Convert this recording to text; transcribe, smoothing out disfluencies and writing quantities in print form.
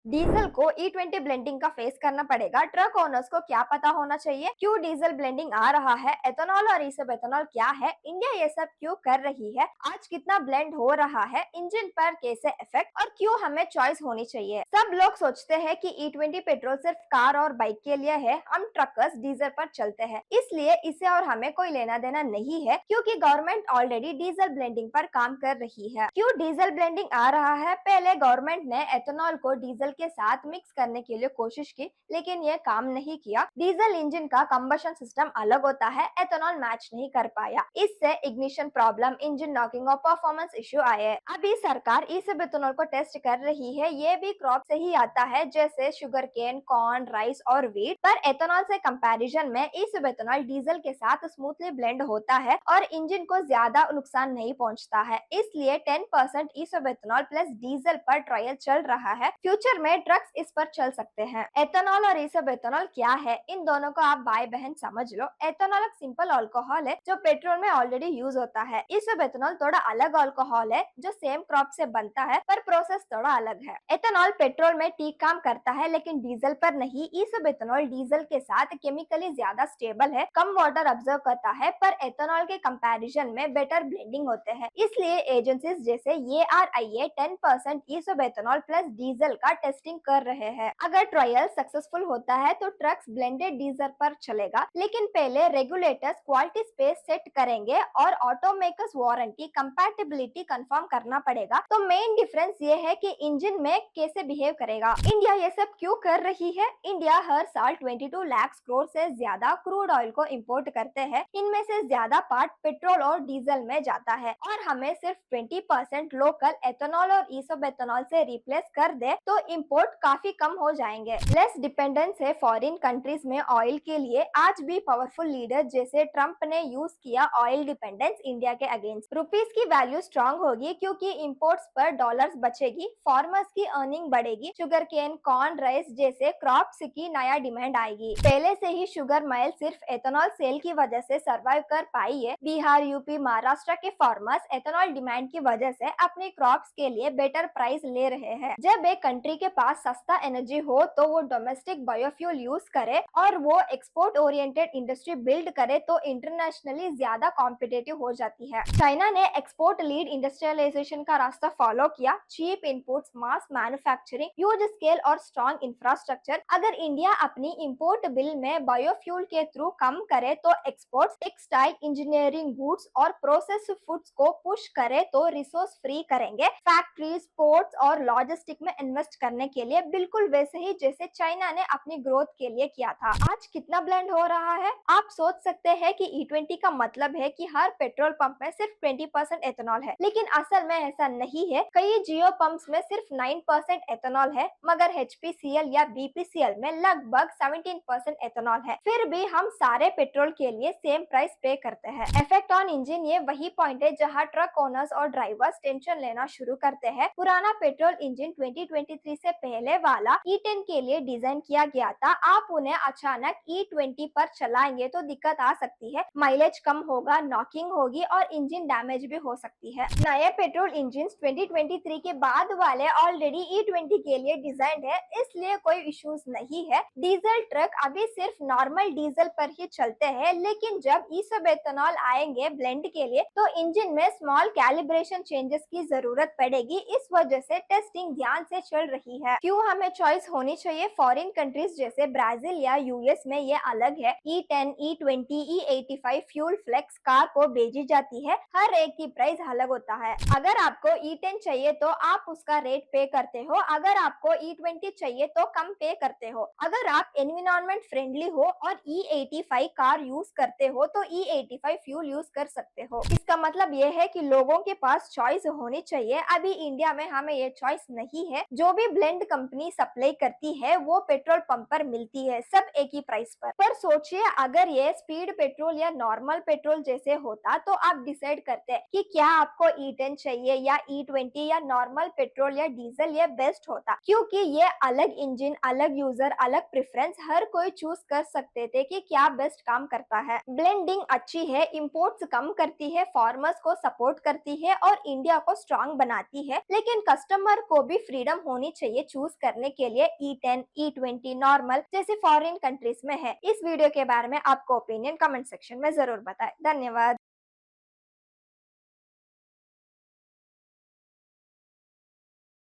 Diesel को E20 blending का face करना पड़ेगा। ट्रक ओनर्स को क्या पता होना चाहिए, क्यों डीजल ब्लेंडिंग आ रहा है, एथेनॉल और इसब एथेनॉल क्या है, इंडिया ये सब क्यों कर रही है, आज कितना ब्लेंड हो रहा है, इंजन पर कैसे इफेक्ट और क्यों हमें चॉइस होनी चाहिए। सब लोग सोचते हैं कि E20 पेट्रोल सिर्फ कार और बाइक के लिए है, हम ट्रकर्स डीजल पर चलते हैं, इसलिए इसे और हमें कोई लेना देना नहीं है, क्योंकि गवर्नमेंट ऑलरेडी डीजल ब्लेंडिंग पर काम कर रही है। क्यों डीजल ब्लेंडिंग आ रहा है, पहले गवर्नमेंट ने एथेनॉल को डीजल के साथ मिक्स करने के लिए कोशिश की, लेकिन ये काम नहीं किया। डीजल इंजन का कंबशन सिस्टम अलग होता है, एथेनॉल मैच नहीं कर पाया, इससे इग्निशन प्रॉब्लम, इंजन नॉकिंग और परफॉर्मेंस इश्यू आए। अभी सरकार इसब एथेनॉल को टेस्ट कर रही है, ये भी क्रॉप से ही आता है, जैसे शुगर केन, कॉर्न, राइस और व्हीट। पर एथेनॉल से कंपैरिजन में इसब एथेनॉल डीजल के साथ स्मूथली ब्लेंड होता है और इंजन को ज्यादा नुकसान नहीं पहुंचता है, इसलिए 10% इसब एथेनॉल प्लस डीजल पर ट्रायल चल रहा है। फ्यूचर में ट्रक्स इस पर चल सकते हैं। एथेनॉल और इसब एथेनॉल क्या है, इन दोनों को आप भाई बहन समझ लो। एथेनॉल एक सिंपल अल्कोहल है जो पेट्रोल में ऑलरेडी यूज होता है। इसब एथेनॉल थोड़ा अलग अल्कोहल है जो सेम क्रॉप से बनता है, पर प्रोसेस थोड़ा अलग है। एथेनॉल पेट्रोल में ठीक काम करता है, लेकिन डीजल पर नहीं। इसब एथेनॉल डीजल के साथ केमिकली ज्यादा स्टेबल है, कम वाटर ऑब्जर्व करता है, पर एथेनॉल के कंपैरिजन में बेटर ब्लेंडिंग होते हैं। इसलिए एजेंसीज जैसे ARIA 10% इसब एथेनॉल प्लस डीजल का टेस्टिंग कर रहे हैं। अगर ट्रायल सक्सेसफुल होता है तो ट्रक्स ब्लेंडेड डीजल पर चलेगा, लेकिन पहले रेगुलेटर्स क्वालिटी स्पेस सेट करेंगे और ऑटोमेकर्स वारंटी कंपैटिबिलिटी कंफर्म करना पड़ेगा। तो मेन डिफरेंस ये है कि इंजन में कैसे बिहेव करेगा। इंडिया ये सब क्यों कर रही है? इंडिया हर साल 22 लाख करोड़ से ज्यादा क्रूड ऑयल को इंपोर्ट करते हैं, इनमें से ज्यादा पार्ट पेट्रोल और डीजल में जाता है, और हमें सिर्फ 20% लोकल एथेनॉल और इसब एथेनॉल से रिप्लेस कर दे तो इंपोर्ट काफी कम हो जाएंगे। लेस डिपेंडेंस है फॉरेन कंट्रीज में ऑयल के लिए। आज भी पावरफुल लीडर जैसे ट्रंप ने यूज किया ऑयल डिपेंडेंस इंडिया के अगेंस्ट। रुपीस की वैल्यू स्ट्रांग होगी क्योंकि इंपोर्ट्स पर डॉलर्स बचेगी, फार्मर्स की अर्निंग बढ़ेगी, शुगर केन, कॉर्न, राइस जैसे क्रॉप्स की नया डिमांड आएगी। पहले से ही शुगर मिल सिर्फ एथेनॉल सेल की वजह से सर्वाइव कर पाई है। बिहार, यूपी, महाराष्ट्र के फार्मर्स एथेनॉल डिमांड की वजह से अपनी क्रॉप्स के लिए बेटर प्राइस ले रहे हैं। जब एक कंट्री के पास सस्ता एनर्जी हो तो वो डोमेस्टिक बायोफ्यूल यूज करे और वो एक्सपोर्ट ओरिएंटेड इंडस्ट्री बिल्ड करे तो इंटरनेशनली ज्यादा कॉम्पिटेटिव हो जाती है। चाइना ने एक्सपोर्ट लीड इंडस्ट्रियलाइजेशन का रास्ता फॉलो किया। चीप इनपुट्स, मास मैन्युफैक्चरिंग, ह्यूज स्केल और स्ट्रॉन्ग इंफ्रास्ट्रक्चर। अगर इंडिया अपनी इंपोर्ट बिल में बायोफ्यूल के थ्रू कम करे तो एक्सपोर्ट्स, टेक्सटाइल, इंजीनियरिंग गुड्स और प्रोसेस्ड फूड्स को पुश करे तो रिसोर्स फ्री करेंगे फैक्ट्रीज, पोर्ट्स और लॉजिस्टिक में इन्वेस्ट करने के लिए, बिल्कुल वैसे ही जैसे चाइना ने अपनी ग्रोथ के लिए किया था। आज कितना ब्लेंड हो रहा है? आप सोच सकते हैं कि E20 का मतलब है कि हर पेट्रोल पंप में सिर्फ 20% एथेनॉल है, लेकिन असल में ऐसा नहीं है। कई जियो पंप्स में सिर्फ 9% एथेनॉल है, मगर HPCL या BPCL में लगभग 17% एथेनॉल है। फिर भी हम सारे पेट्रोल के लिए सेम प्राइस पे करते हैं। इफेक्ट ऑन इंजन, ये वही पॉइंट है जहाँ ट्रक ओनर्स और ड्राइवर्स टेंशन लेना शुरू करते हैं। पुराना पेट्रोल इंजन 2023 से पहले वाला E10 के लिए डिजाइन किया गया था। आप उन्हें अचानक E20 पर चलाएंगे तो दिक्कत आ सकती है, माइलेज कम होगा, नॉकिंग होगी और इंजन डैमेज भी हो सकती है। नए पेट्रोल इंजन 2023 के बाद वाले ऑलरेडी E20 के लिए डिजाइन है, इसलिए कोई इश्यूज नहीं है। डीजल ट्रक अभी सिर्फ नॉर्मल डीजल पर ही चलते हैं, लेकिन जब इसब एथेनॉल आएंगे ब्लेंड के लिए तो इंजन में स्मॉल कैलिब्रेशन चेंजेस की जरूरत पड़ेगी। इस वजह से टेस्टिंग ध्यान से चल रही है। क्यों हमें चॉइस होनी चाहिए? फॉरेन कंट्रीज जैसे ब्राजील या यूएस में ये अलग है। E10, E20, E85 fuel flex car को भेजी जाती है, हर एक की प्राइस अलग होता है। अगर आपको E10 चाहिए तो आप उसका रेट पे करते हो, अगर आपको E20 चाहिए तो कम पे करते हो। अगर आप एनवायरमेंट फ्रेंडली हो और E85 कार यूज करते हो तो E85 फ्यूल यूज कर सकते हो। इसका मतलब ये है कि लोगों के पास चॉइस होनी चाहिए। अभी इंडिया में हमें ये चॉइस नहीं है। जो भी ब्लेंड कंपनी सप्लाई करती है वो पेट्रोल पंप पर मिलती है, सब एक ही प्राइस पर सोचिए अगर ये स्पीड पेट्रोल या नॉर्मल पेट्रोल जैसे होता तो आप डिसाइड करते कि क्या आपको E10 चाहिए या E20 या नॉर्मल पेट्रोल या डीजल, ये बेस्ट होता। क्योंकि ये अलग इंजन, अलग यूजर, अलग प्रेफरेंस, हर कोई चूज कर सकते थे कि क्या बेस्ट काम करता है। ब्लेंडिंग अच्छी है, इंपोर्ट्स कम करती है, फार्मर्स को सपोर्ट करती है और इंडिया को स्ट्रांग बनाती है, लेकिन कस्टमर को भी फ्रीडम होनी चाहिए लिए चूज करने के लिए E10, E20 नॉर्मल जैसे फॉरेन कंट्रीज में है। इस वीडियो के बारे में आपको ओपिनियन कमेंट सेक्शन में जरूर बताएं। धन्यवाद।